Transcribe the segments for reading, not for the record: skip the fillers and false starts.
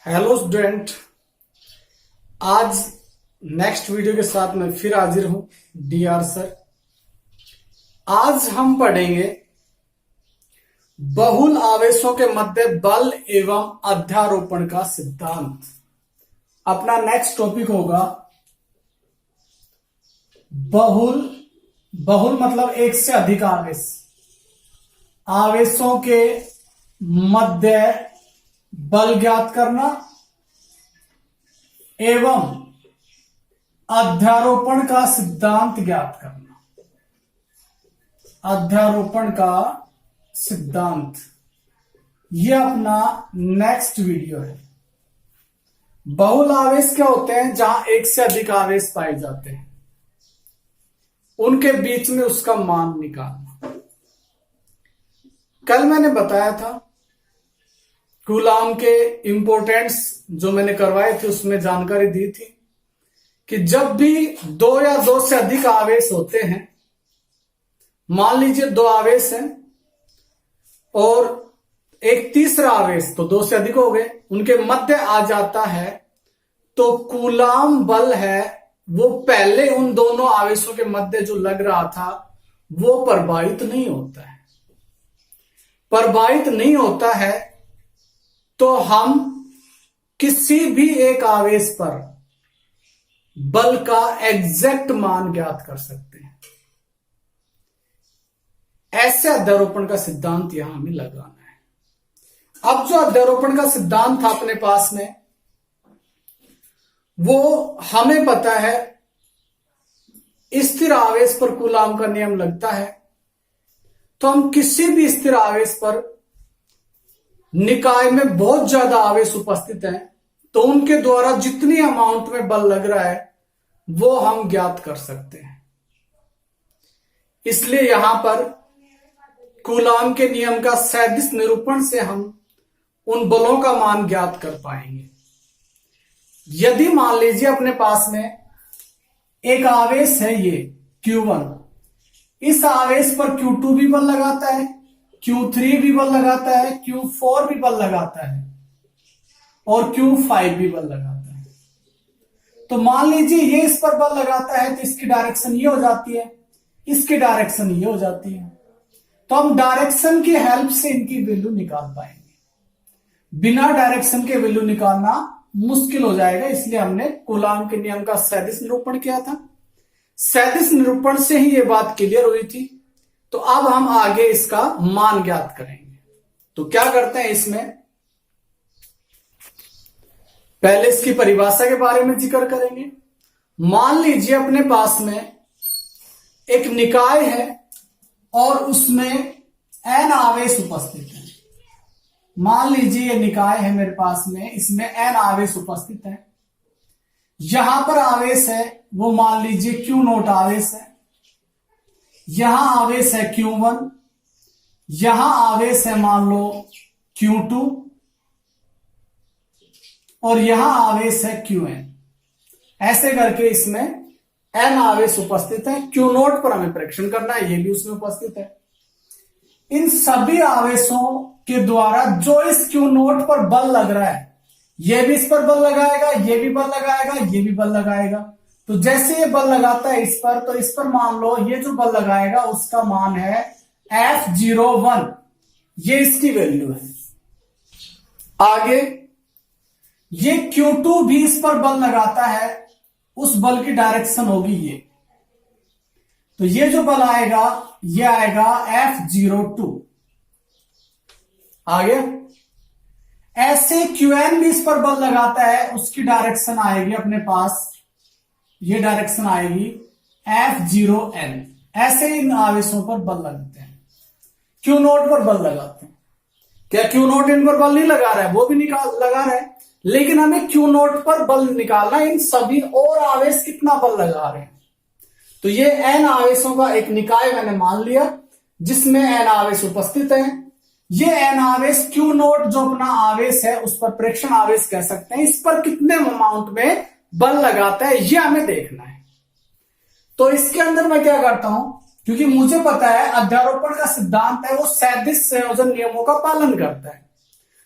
Hello student. आज next video के साथ मैं फिर हाजिर हूं डीआर सर। आज हम पढ़ेंगे बहुल आवेशों के मध्य बल एवं अध्यारोपण का सिद्धांत। अपना नेक्स्ट टॉपिक होगा बहुल बहुल मतलब एक से अधिक आवेशों के मध्य बल ज्ञात करना एवं अध्यारोपण का सिद्धांत ज्ञात करना। अध्यारोपण का सिद्धांत यह अपना नेक्स्ट वीडियो है। बहुल आवेश क्या होते हैं? जहां एक से अधिक आवेश पाए जाते हैं, उनके बीच में उसका मान निकालना। कल मैंने बताया था कूलाम के इंपोर्टेंट्स जो मैंने करवाए थे, उसमें जानकारी दी थी कि जब भी दो या दो से अधिक आवेश होते हैं, मान लीजिए दो आवेश हैं और एक तीसरा आवेश, तो दो से अधिक हो गए, उनके मध्य आ जाता है, तो कूलाम बल है वो पहले उन दोनों आवेशों के मध्य जो लग रहा था वो प्रभावित नहीं होता है। प्रभावित नहीं होता है तो हम किसी भी एक आवेश पर बल का एग्जैक्ट मान ज्ञात कर सकते हैं। ऐसे अध्यारोपण का सिद्धांत यहां हमें लगाना है। अब जो अध्यारोपण का सिद्धांत था अपने पास में, वो हमें पता है स्थिर आवेश पर कूलाम का नियम लगता है, तो हम किसी भी स्थिर आवेश पर निकाय में बहुत ज्यादा आवेश उपस्थित हैं, तो उनके द्वारा जितनी अमाउंट में बल लग रहा है वो हम ज्ञात कर सकते हैं। इसलिए यहां पर कूलाम के नियम का सैद्धांतिक निरूपण से हम उन बलों का मान ज्ञात कर पाएंगे। यदि मान लीजिए अपने पास में एक आवेश है ये Q1, इस आवेश पर Q2 भी बल लगाता है, Q3 भी बल लगाता है, Q4 भी बल लगाता है और Q5 भी बल लगाता है। तो मान लीजिए ये इस पर बल लगाता है तो इसकी डायरेक्शन ये हो जाती है, इसकी डायरेक्शन ये हो जाती है, तो हम डायरेक्शन की हेल्प से इनकी वैल्यू निकाल पाएंगे। बिना डायरेक्शन के वैल्यू निकालना मुश्किल हो जाएगा, इसलिए हमने कूलाम के नियम का सैद्धांतिक निरूपण किया था। सैद्धांतिक निरूपण से ही ये बात क्लियर हुई थी। तो अब हम आगे इसका मान ज्ञात करेंगे। तो क्या करते हैं, इसमें पहले इसकी परिभाषा के बारे में जिक्र करेंगे। मान लीजिए अपने पास में एक निकाय है और उसमें n आवेश उपस्थित है। मान लीजिए ये निकाय है मेरे पास में, इसमें n आवेश उपस्थित है। यहां पर आवेश है वो मान लीजिए Q0 आवेश है, यहां आवेश है Q1, यहां आवेश है मान लो Q2 और यहां आवेश है Qn। ऐसे करके इसमें n आवेश उपस्थित है। Q0 पर हमें परीक्षण करना है, ये भी उसमें उपस्थित है। इन सभी आवेशों के द्वारा जो इस Q0 पर बल लग रहा है, ये भी इस पर बल लगाएगा, ये भी बल लगाएगा, ये भी बल लगाएगा। तो जैसे ये बल लगाता है इस पर, तो इस पर मान लो ये जो बल लगाएगा उसका मान है F01, ये इसकी वैल्यू है। आगे ये Q2 भी इस पर बल लगाता है, उस बल की डायरेक्शन होगी ये, तो ये जो बल आएगा ये आएगा F02। आगे ऐसे Qn भी इस पर बल लगाता है, उसकी डायरेक्शन आएगी अपने पास, ये डायरेक्शन आएगी F0n। ऐसे इन आवेशों पर बल लगते हैं, Q0 पर बल लगाते हैं। क्या Q0 इन पर बल नहीं लगा रहा है? वो भी लगा रहा है, लेकिन हमें Q0 पर बल निकालना है। इन सभी और आवेश कितना बल लगा रहे हैं, तो ये n आवेशों का एक निकाय मैंने मान लिया जिसमें n आवेश उपस्थित है। ये n आवेश Q0 जो अपना आवेश है उस पर प्रेक्षण आवेश कह सकते हैं। इस पर कितने अमाउंट में बल लगाता है ये हमें देखना है। तो इसके अंदर मैं क्या करता हूं, क्योंकि मुझे पता है अध्यारोपण का सिद्धांत है वो सैद्धांतिक संयोजन नियमों का पालन करता है,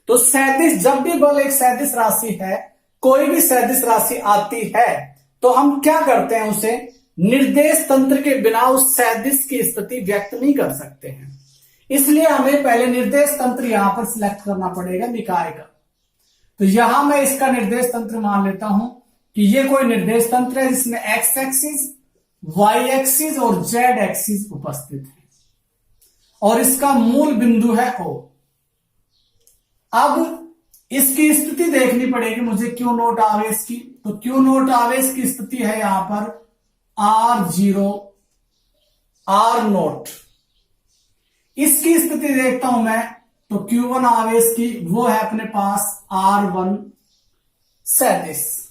तो सैदिश, जब भी बल एक सैदिश राशि है, कोई भी सैदिश राशि आती है, तो हम क्या करते हैं, उसे निर्देश तंत्र के बिना उस सैदिश की स्थिति व्यक्त नहीं कर सकते हैं। इसलिए हमें पहले निर्देश तंत्र यहां पर सिलेक्ट करना पड़ेगा निकाय का। तो यहां मैं इसका निर्देश तंत्र मान लेता हूं कि ये कोई निर्देश तंत्र है जिसमें एक्स एक्सिस, वाई एक्सिस और जेड एक्सिस उपस्थित है और इसका मूल बिंदु है O। अब इसकी स्थिति देखनी पड़ेगी मुझे क्यू नोट आवेश की। तो क्यू नोट आवेश की स्थिति है यहां पर R0 R नोट। इसकी स्थिति देखता हूं मैं, तो Q1 आवेश की वो है अपने पास R1 सैदिश।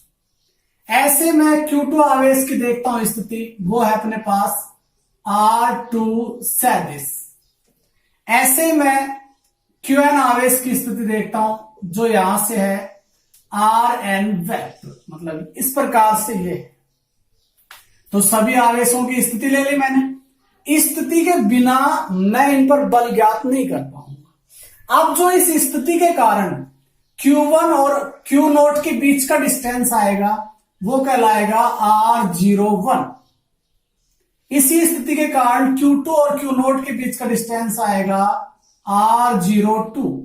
ऐसे मैं Q2 आवेश की देखता हूं स्थिति, वो है अपने पास R2 सैदिश। ऐसे मैं Qn आवेश की स्थिति देखता हूं जो यहां से है Rn वेक्टर, मतलब इस प्रकार से ये। तो सभी आवेशों की स्थिति ले ली मैंने। इस स्थिति के बिना मैं इन पर बल ज्ञात नहीं कर पाऊंगा। अब जो इस स्थिति के कारण Q1 और Q नोट के बीच का डिस्टेंस आएगा वो कहलाएगा R01। इसी स्थिति के कारण Q2 और Q नोट के बीच का डिस्टेंस आएगा R02।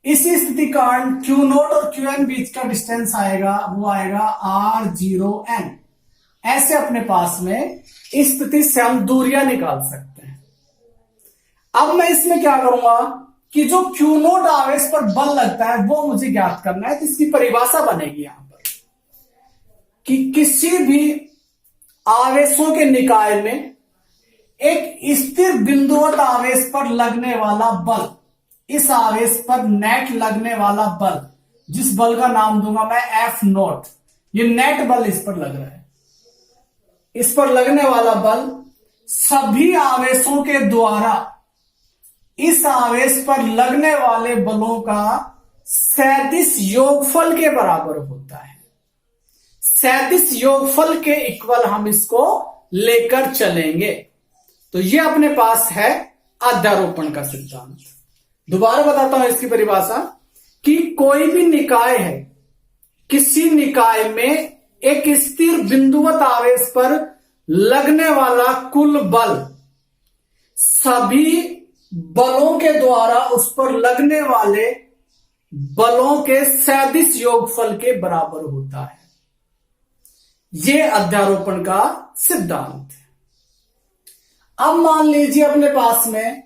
इसी स्थिति कारण Q नोट और Qn बीच का डिस्टेंस आएगा, वो आएगा R0n। ऐसे अपने पास में इस स्थिति से हम दूरियां निकाल सकते हैं। अब मैं इसमें क्या करूंगा कि जो Q नोट आवेश पर बल लगता है वो मुझे ज्ञात करना है। तो इसकी परिभाषा बनेगी यहां पर कि किसी भी आवेशों के निकाय में एक स्थिर बिंदुवत आवेश पर लगने वाला बल, इस आवेश पर नेट लगने वाला बल, जिस बल का नाम दूंगा मैं F नोट, ये नेट बल इस पर लग रहा है। इस पर लगने वाला बल सभी आवेशों के द्वारा इस आवेश पर लगने वाले बलों का सैदिश योगफल के बराबर होता है। सैदिश योगफल के इक्वल हम इसको लेकर चलेंगे। तो ये अपने पास है अध्यारोपण का सिद्धांत। दोबारा बताता हूं इसकी परिभाषा कि कोई भी निकाय है, किसी निकाय में एक स्थिर बिंदुवत आवेश पर लगने वाला कुल बल सभी बलों के द्वारा उस पर लगने वाले बलों के सैदिश योगफल के बराबर होता है। यह अध्यारोपण का सिद्धांत है। अब मान लीजिए अपने पास में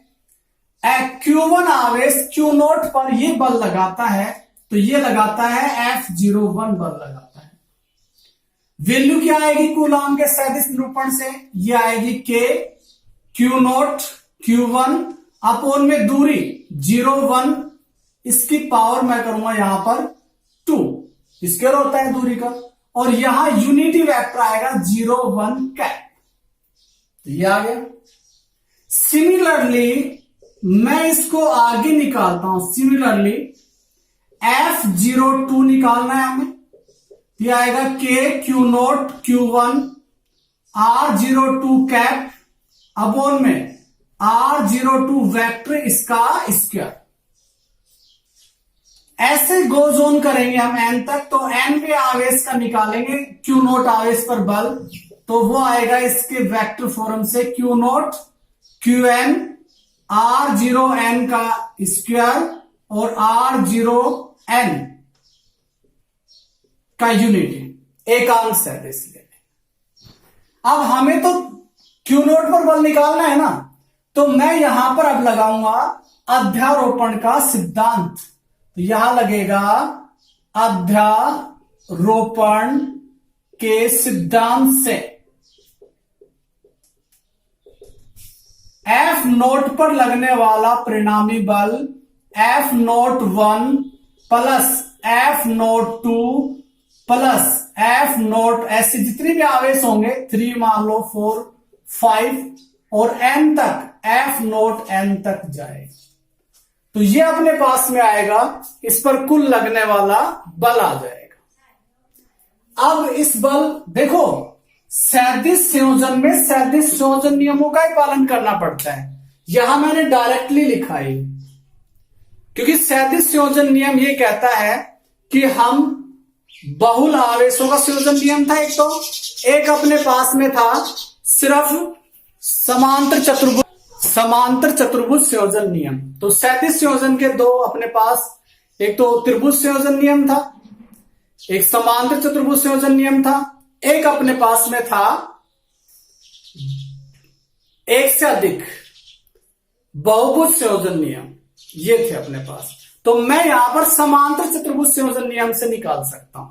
Q1 आवेश Q नोट पर यह बल लगाता है, तो यह लगाता है F01 बल लगाता है। वैल्यू क्या आएगी कूलॉम के सैदिश निरूपण से? यह आएगी K Q note Q1 upon में दूरी 0,1, इसकी पावर मैं करूंगा यहां पर 2, स्क्वायर होता है दूरी का, और यहां यूनिटी वेक्टर आएगा 0,1 कैप। तो ये आ गया। सिमिलरली मैं इसको आगे निकालता हूं। सिमिलरली F02 निकालना है हमें। ये आएगा K Q note Q1 R02 cap upon में R02 वेक्टर इसका स्क्वायर। ऐसे गोज ऑन करेंगे हम n तक। तो n पे आवेश का निकालेंगे Q नोट आवेश पर बल, तो वो आएगा इसके वेक्टर फॉर्म से Q नोट Qn R0n का स्क्वायर और R0n का यूनिटी एकांक सैदिश ले। अब हमें तो Q नोट पर बल निकालना है ना, तो मैं यहां पर अब लगाऊंगा अध्यारोपण का सिद्धांत। तो यहां लगेगा अध्यारोपण के सिद्धांत से F नोट पर लगने वाला परिणामी बल F01 plus F02 plus F0, ऐसे जितने भी आवेश होंगे 3 मान लो 4 5 और n तक F0n तक जाएगा। तो ये अपने पास में आएगा, इस पर कुल लगने वाला बल आ जाएगा। अब इस बल देखो, सैदिश संयोजन में सैदिश संयोजन नियमों का ही पालन करना पड़ता है। यहां मैंने डायरेक्टली लिखा है। क्योंकि सैद्धांतिक संयोजन नियम ये कहता है कि हम बहुल आवेशों का संयोजन नियम था एक, तो एक अपने पास में था सिर्फ समांतर चतुर्भुज संयोजन नियम। तो सैद्धांतिक संयोजन के दो अपने पास, एक तो त्रिभुज संयोजन नियम था, एक समांतर चतुर्भुज संयोजन नियम था, एक अपने पास में था एक से अधिक बहुभुज संयोजन नियम, ये थे अपने पास। तो मैं यहां पर समांतर चतुर्भुज संयोजन नियम से निकाल सकता हूं,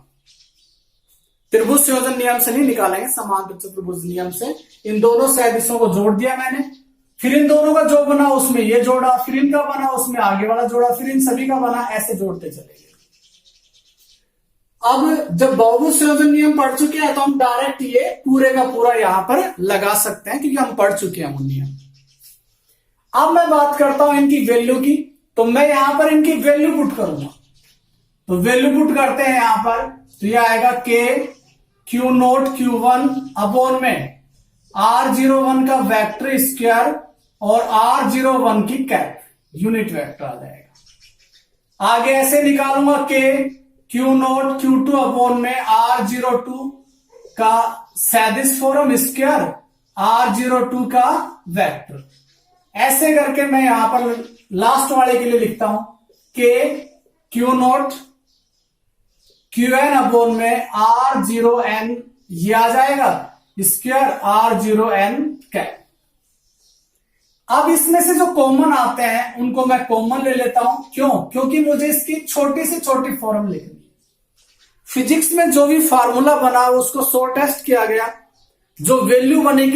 त्रिभुज संयोजन नियम से नहीं निकालेंगे, समांतर चतुर्भुज नियम से। इन दोनों सदिशों को जोड़ दिया मैंने, फिर इन दोनों का जो बना उसमें ये जोड़ा, फिर इनका बना उसमें आगे वाला जोड़ा, फिर इन सभी का बना, ऐसे जोड़ते चले गए। अब जब बहुभुज संयोजन नियम पढ़ चुके हैं तो हम डायरेक्ट ये पूरे का पूरा यहां पर लगा सकते हैं, क्योंकि हम पढ़ चुके हैं वो नियम। अब मैं बात करता हूं इनकी वैल्यू की, तो मैं यहां पर इनकी वैल्यू पुट करूंगा। तो वैल्यू पुट करते हैं यहां पर, तो यह आएगा के क्यू नोट Q1 अपॉन में R01 का वेक्टर स्क्वायर और R01 की कैप, यूनिट वेक्टर आ जाएगा। आगे ऐसे निकालूंगा के क्यू नोट Q2 अपॉन में R02 का सैदिश फॉर्म स्क्वायर, R02 का वेक्टर। ऐसे करके मैं यहां पर लास्ट वाले के लिए लिखता हूं के क्यू नोट Qn अपॉन में R0n, ये आ जाएगा स्क्वायर R0n कैप। अब इसमें से जो कॉमन आते हैं उनको मैं कॉमन ले लेता हूं, क्यों? क्योंकि मुझे इसकी छोटी से छोटी फॉर्म लिखनी। फिजिक्स में जो भी फार्मूला बना उसको शॉर्टेस्ट किया गया, जो वैल्यू बनी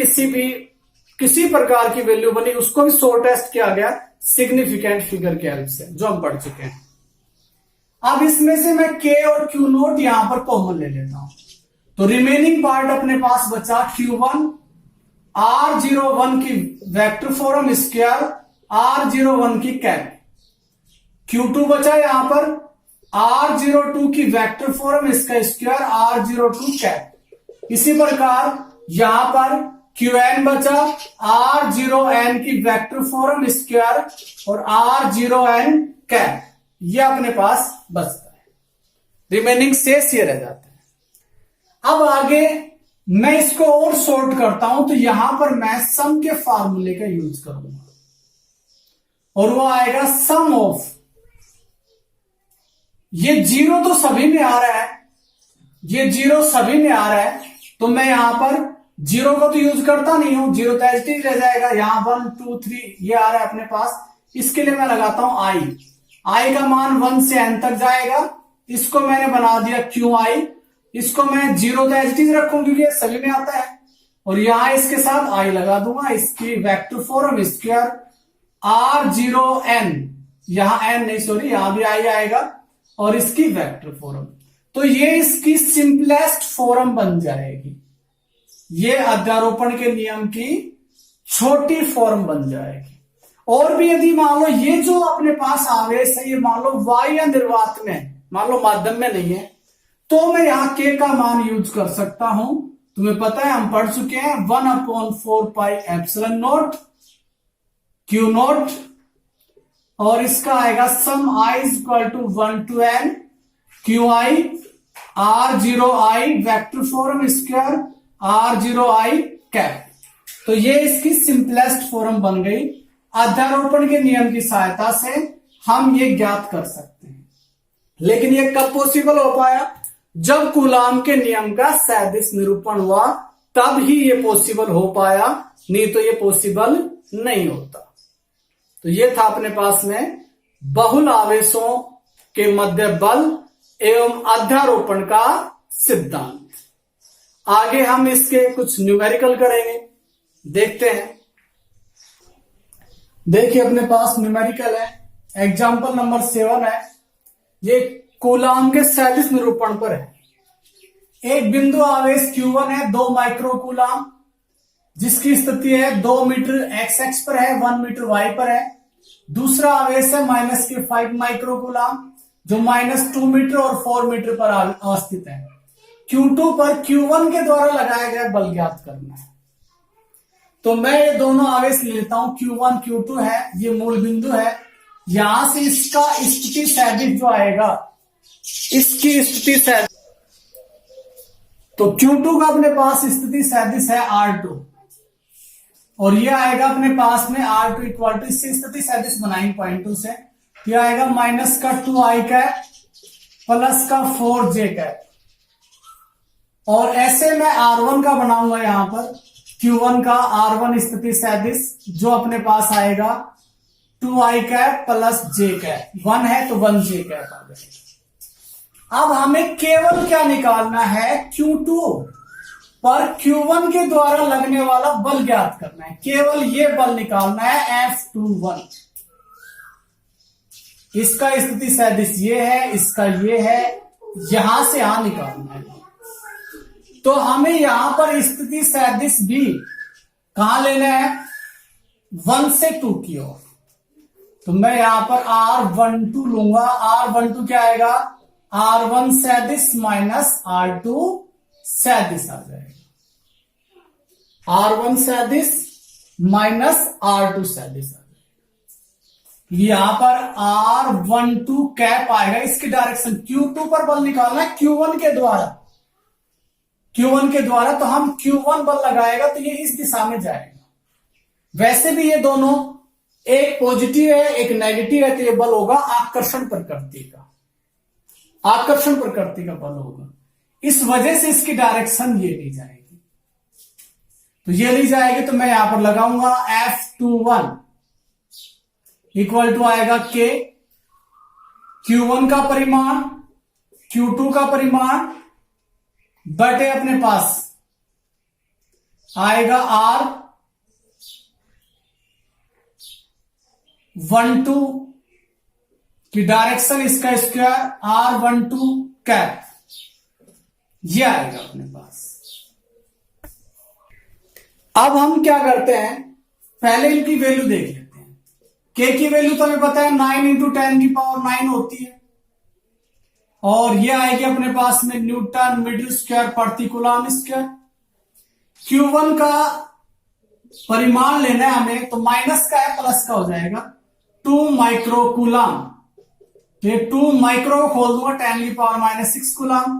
किसी प्रकार की वैल्यू बनी उसको भी शॉर्टेस्ट किया गया सिग्निफिकेंट फिगर के हेल्प से, जो हम पढ़ चुके हैं। अब इसमें से मैं के और क्यू नोट यहां पर कॉमन ले लेता हूं, तो रिमेनिंग पार्ट अपने पास बचा Q1 R01 की वेक्टर फॉर्म स्क्वायर, R01 की कैप। Q2 बचा यहां पर R02 की वेक्टर फॉर्म इसका स्क्वायर, R02 कैप। इसी प्रकार यहां पर Qn बचा R0n की वेक्टर फॉर्म स्क्वायर और R0n कैप, ये अपने पास बचता है, रिमेनिंग शेष ये रह जाता है। अब आगे मैं इसको और सॉर्ट करता हूं, तो यहां पर मैं सम के फार्मूले का यूज करूंगा और वो आएगा सम ऑफ, ये जीरो तो सभी में आ रहा है, ये जीरो सभी में आ रहा है, तो मैं यहां पर जीरो को तो यूज करता नहीं हूं, जीरो तो एच रह जाएगा। यहां 1 2 3 ये आ रहा है अपने पास, इसके लिए मैं लगाता हूं आई का मान 1 से n तक जाएगा, इसको मैंने बना दिया QI, इसको मैं जीरो तो एच रखूंगी क्योंकि ये सभी में आता है, और यहां इसके साथ आई लगा दूंगा, इसकी वेक्टर फॉर्म स्क्वायर R0n, यहां n नहीं सॉरी यहां भी आई आएगा, और इसकी वेक्टर फॉर्म। तो ये इसकी सिंपलेस्ट फॉर्म बन जाएगी, ये अध्यारोपण के नियम की छोटी फॉर्म बन जाएगी। और भी यदि मान लो ये जो अपने पास आवेश है ये मान लो y या निर्वात में, मान लो माध्यम में नहीं है, तो मैं यहां k का मान यूज कर सकता हूं। तुम्हें पता है हम पढ़ चुके हैं 1/4 pi epsilon naught Q naught, और इसका आएगा sum I equal to 1 to n QI R0I vector form square R0I cap. तो ये इसकी सिंपलेस्ट फॉर्म बन गई। अध्यारोपण के नियम की सहायता से हम ये ज्ञात कर सकते हैं, लेकिन ये कब पॉसिबल हो पाया? जब कूलाम के नियम का सैद्धांतिक निरूपण हुआ, तब ही ये पॉसिबल हो पाया, नहीं तो ये पॉसिबल नहीं होता। तो ये था अपने पास में बहुल आवेशों के मध्य बल एवं अध्यारोपण का सिद्धांत। आगे हम इसके कुछ न्यूमेरिकल करेंगे, देखते हैं। देखिए अपने पास न्यूमेरिकल है, एग्जाम्पल नंबर 7 है, ये कूलाम के सैद्धांतिक निरूपण पर है। एक बिंदु आवेश Q1 है 2 माइक्रो कूलाम, जिसकी स्थिति है 2 मीटर x पर है, 1 मीटर y पर है। दूसरा आवेश है -5 माइक्रो कूलाम, जो -2 मीटर और 4 मीटर पर अवस्थित है। Q2 पर Q1 के द्वारा लगाया गया बल ज्ञात करना है। तो मैं ये दोनों आवेश ले लेता हूं, Q1 Q2 है, ये मूल बिंदु है, यहां से इसका स्थिति सदिश जो आएगा, इसकी स्थिति सदिश, तो Q2 का अपने पास स्थिति सदिश है R2, और ये आएगा अपने पास में R2 इक्वल टू, इससे स्थिति सदिश बनाएंगे पॉइंट 2 से, ये आएगा माइनस का 2i कैप प्लस का 4j कैप, और ऐसे मैं R1 का बनाऊंगा यहां पर, Q1 का R1 स्थिति सदिश जो अपने पास आएगा 2i cap plus j cap, 1 है तो 1j कैप आ जाएगा। अब हमें केवल क्या निकालना है, Q2 पर Q1 के द्वारा लगने वाला बल ज्ञात करना है, केवल ये बल निकालना है F21। इसका स्थिति सदिश ये है, इसका ये है, यहां से यहां निकालना है। तो हमें यहां पर स्थिति सदिश भी कहां लेना है, 1 से 2 की ओर, तो मैं यहां पर R12 लूंगा। R12 क्या आएगा, R1 सदिश माइनस R2 सदिश आ जाएगा, R1 सदिश माइनस R2 सदिश आ जाएगा। यहां पर R12 कैप आएगा, इसकी डायरेक्शन Q2 पर बल निकालना है Q1 के द्वारा, Q1 के द्वारा, तो हम Q1 बल लगाएगा तो ये इस दिशा में जाएगा। वैसे भी ये दोनों एक पॉजिटिव है एक नेगेटिव है, तो ये बल होगा आकर्षण प्रकृति का, आकर्षण प्रकृति का बल होगा, इस वजह से इसकी डायरेक्शन ये ली जाएगी, तो ये ली जाएगी। तो मैं यहां पर लगाऊंगा F21 इक्वल टू आएगा K, Q1 का परिमाण Q2 का परिमाण बटे अपने पास आएगा R12 की डायरेक्शन, इसका स्क्वायर R12 कैप, ये आएगा अपने पास। अब हम क्या करते हैं, पहले इनकी वैल्यू देख लेते हैं। K की वैल्यू तो हमें पता है 9 इंटू 10 की पावर 9 होती है, और ये आएगी अपने पास में न्यूटन मीटर स्क्वायर प्रति कूलम स्क्वायर। Q1 का परिमाण लेना है हमें, तो माइनस का है प्लस का हो जाएगा 2 माइक्रो कूलम, ये 2 माइक्रो को खोल दूंगा 10 की पावर माइनस 6 कूलम।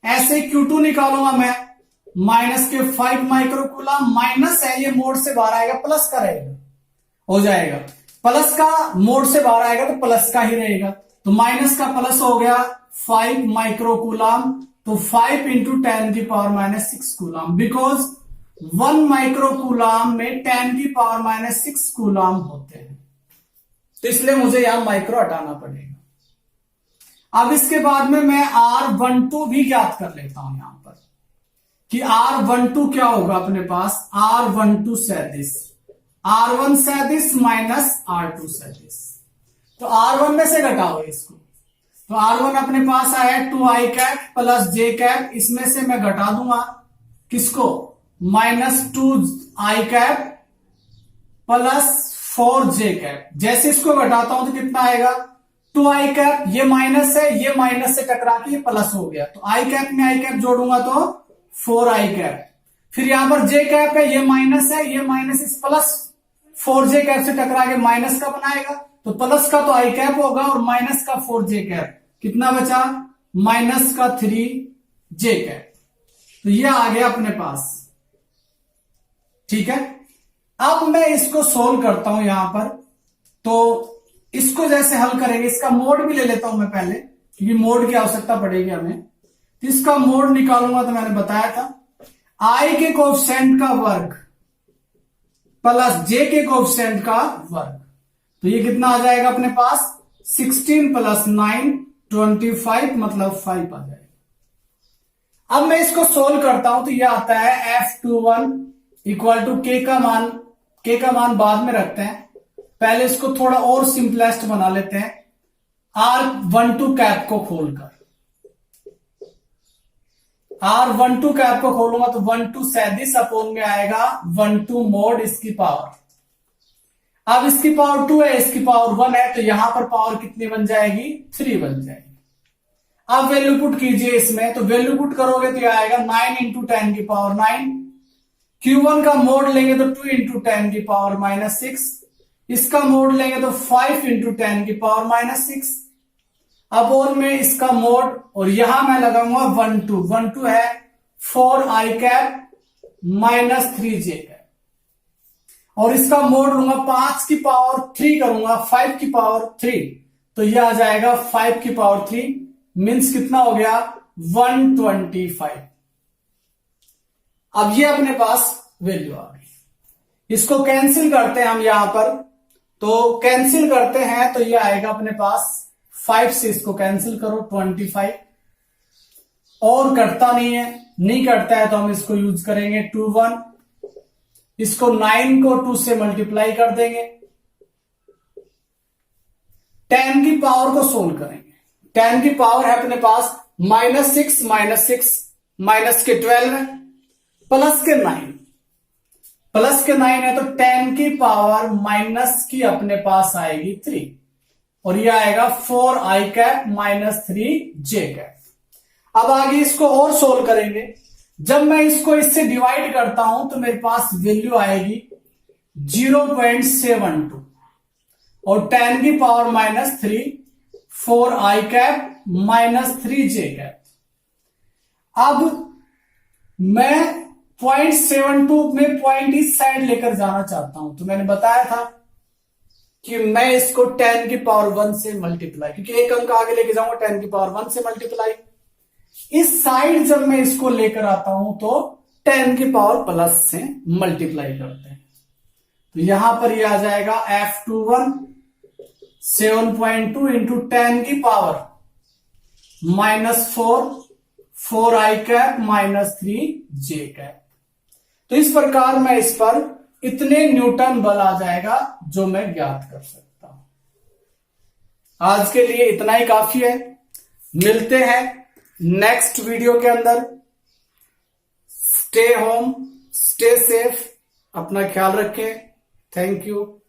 ऐसे Q2 निकालूंगा मैं, माइनस के 5 माइक्रो कूलम, माइनस है ये मोड से बाहर आएगा, प्लस का रहेगा, हो जाएगा प्लस का, मोड से बाहर आएगा तो प्लस का ही रहेगा, तो माइनस का प्लस हो गया 5 माइक्रो कूलम, तो 5 इंटू 10 की power minus 6 coulomb, because 1 micro coulomb में 10 की पावर माइनस 6 कूलम होते हैं, तो इसलिए मुझे यहां माइक्रो हटाना पड़ेगा। अब इसके बाद में मैं R12 भी ज्ञात कर लेता हूं यहां पर, कि R12 क्या होगा अपने पास, R12 सदिश R1 सदिश माइनस R2 सदिश, तो R1 में से घटाओ इसको, तो R1 अपने पास आया 2i cap plus j cap, इसमें से मैं घटा दूंगा किसको, minus 2i cap plus 4j cap. जैसे इसको घटाता हूं तो कितना आएगा, 2i कैप, ये माइनस है, ये माइनस से टकरा के ये प्लस हो गया, तो i कैप में i कैप जोड़ूंगा तो 4i कैप, फिर यहां पर j कैप है, ये माइनस है, ये माइनस इस प्लस 4j कैप से टकरा के माइनस का बनाएगा, तो प्लस का तो i कैप होगा और माइनस का 4j कैप, कितना बचा, माइनस का 3j कैप, तो ये आ गया अपने पास। ठीक है, अब मैं इसको सोल्व करता हूं यहां पर, तो इसको जैसे हल करेंगे, इसका मोड भी ले लेता हूं मैं पहले, क्योंकि मोड की आवश्यकता पड़ेगी हमें, तो इसका मोड निकालूंगा, तो मैंने बताया था i के कोएफिशिएंट का वर्ग प्लस j के कोएफिशिएंट का वर्ग, तो ये कितना आ जाएगा अपने पास, 16 प्लस 9 25, मतलब 5 आ जाएगा। अब मैं इसको सोल्व करता हूं, तो ये आता है F21 इक्वल टू k का मान बाद में रखते हैं, पहले इसको थोड़ा और सिंपलेस्ट बना लेते हैं, R12 कैप को खोलकर, R12 कैप को खोलूंगा तो 12 सदिश अपोन में आएगा 12 मोड इसकी पावर। अब इसकी पावर 2 है, इसकी पावर 1 है, तो यहां पर पावर कितनी बन जाएगी, 3 बन जाएगी। अब वैल्यू पुट कीजिए इसमें, तो वैल्यू पुट करोगे तो यह आएगा 9 इंटू 10 की पावर 9, Q1 का मोड लेंगे तो 2 इंटू 10 की पावर माइनस 6, इसका मोड लेंगे तो 5 इंटू 10 की पावर -6। अब और मैं इसका मोड, और यहां मैं लगाऊंगा 1 2 है 4i कैप -3j कैप, और इसका मोड लूंगा 5 की पावर 3 करूंगा 5 की पावर 3, तो यह आ जाएगा 5 की पावर 3 मीन्स कितना हो गया 125। अब ये अपने पास वैल्यू आ गई। इसको कैंसिल करते हैं हम यहां पर, तो कैंसिल करते हैं तो ये आएगा अपने पास 5 से इसको कैंसिल करो 25, और कटता नहीं करता है तो हम इसको यूज करेंगे 2 1, इसको 9 को 2 से मल्टीप्लाई कर देंगे, 10 की पावर को सोल्व करेंगे। 10 की पावर है अपने पास -6 माइनस के 12 प्लस के 9 है, तो 10 की पावर माइनस की अपने पास आएगी 3, और यह आएगा 4i कैप -3j कैप। अब आगे इसको और सोल्व करेंगे। जब मैं इसको इससे डिवाइड करता हूं तो मेरे पास वैल्यू आएगी 0.72, और 10 की power -3 4i cap -3j cap. अब मैं 0.72 में पॉइंट इस साइड लेकर जाना चाहता हूं, तो मैंने बताया था कि मैं इसको 10 की पावर 1 से मल्टीप्लाई, क्योंकि एक अंक आगे लेके जाऊंगा 10 की पावर 1 से मल्टीप्लाई, इस साइड जब मैं इसको लेकर आता हूं तो 10 की पावर प्लस से मल्टीप्लाई करते हैं, तो यहां पर यह आ जाएगा F21 7.2 इंटू 10 की power -4 4i cap -3j cap. तो इस प्रकार मैं इस पर इतने न्यूटन बल आ जाएगा जो मैं ज्ञात कर सकता हूं। आज के लिए इतना ही काफी है, मिलते हैं नेक्स्ट वीडियो के अंदर। स्टे होम, स्टे सेफ, अपना ख्याल रखें। Thank you.